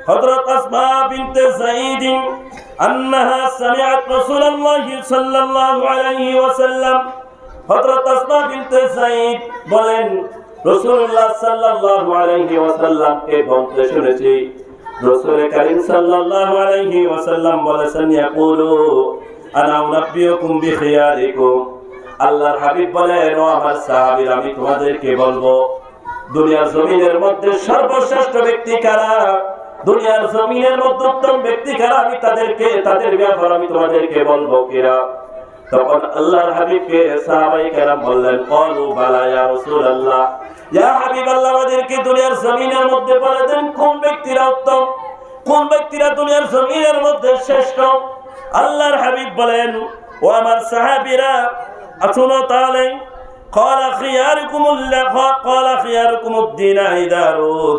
হযরত আসমা বিনতে যায়েদ আন্নাহা সামিআত রাসূলুল্লাহ সাল্লাল্লাহু আলাইহি ওয়াসাল্লাম, হযরত আসমা বিনতে যায়েদ বলেন রাসূলুল্লাহ সাল্লাল্লাহু আলাইহি ওয়াসাল্লামকে বলতে শুনেছি, রাসূল কারীম সাল্লাল্লাহু আলাইহি ওয়াসাল্লাম বলেছেন, ইয়াকুলু আনা উনাব্বিউকুম বিখিয়ারিকুম, আল্লাহর হাবিব বলেন, ও আমার সাহাবীরা, আমি তোমাদেরকে বলবো দুনিয়ার জমিনের মধ্যে সর্বশ্রেষ্ঠ ব্যক্তি কারা, দুনিয়ার জমিনের মধ্যে উত্তম ব্যক্তি কারা, আমি তাদের ব্যাপারে আমি তোমাদেরকে বলবো কিরা। তখন আল্লাহর হাবিবকে সাহাবায়ে কেরাম বললেন, ক্বালু বালা ইয়া রাসূলুল্লাহ, ইয়া হাবিবাল্লাহ, আমাদেরকে দুনিয়ার জমিনের মধ্যে বলে দেন কোন ব্যক্তিরা উত্তম, কোন ব্যক্তিরা দুনিয়ার জমিনের মধ্যে শ্রেষ্ঠ। আল্লাহর হাবিব বলেন, ও আমার সাহাবীরা শুনো তাহলে, ক্বালা খিয়ারুকুমুদ-দীন ইযা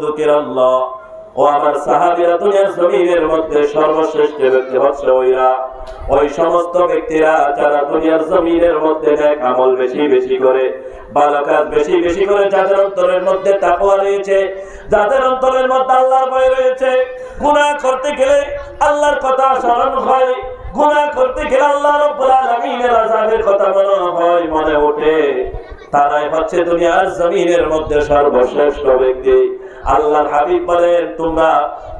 যুকিরাল্লাহ, ও আমার সাহাবীরা, দুনিয়ার জমিনের মধ্যে সর্বশ্রেষ্ঠ ব্যক্তি হচ্ছে ওই সমস্ত ব্যক্তিরা যারা দুনিয়ার জমিনের মধ্যে নেক আমল বেশি বেশি করে, ভালো কাজ বেশি বেশি করে, যাদের অন্তরের মধ্যে তাকওয়া রয়েছে, যাদের অন্তরের মধ্যে আল্লাহর ভয় রয়েছে। গুনাহ করতে গেলে আল্লাহর কথা স্মরণ হয়, গুনাহ করতে গেলে আল্লাহ রাব্বুল আলামিনের আযাবের কথা মনে ওঠে, তারাই হচ্ছে দুনিয়ার জমিনের মধ্যে সর্বশ্রেষ্ঠ ব্যক্তি। আল্লাহর হাবিব বলেন, তোমরা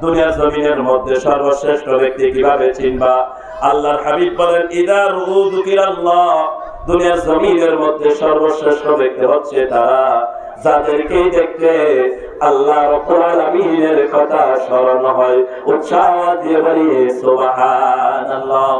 দুনিয়ার জমিনের মধ্যে সর্বশ্রেষ্ঠ ব্যক্তি কিভাবে চিনবা? আল্লাহর হাবিব বলেন, ইযা যুকিরাল্লাহ, দুনিয়ার জমিনের মধ্যে সর্বশ্রেষ্ঠ ব্যক্তি হচ্ছে তারা যাদেরকে দেখতে আল্লাহ রাব্বুল আলামিনের কথা স্মরণ হয়। উৎসাহ দিয়ে বলি সুবহানাল্লাহ।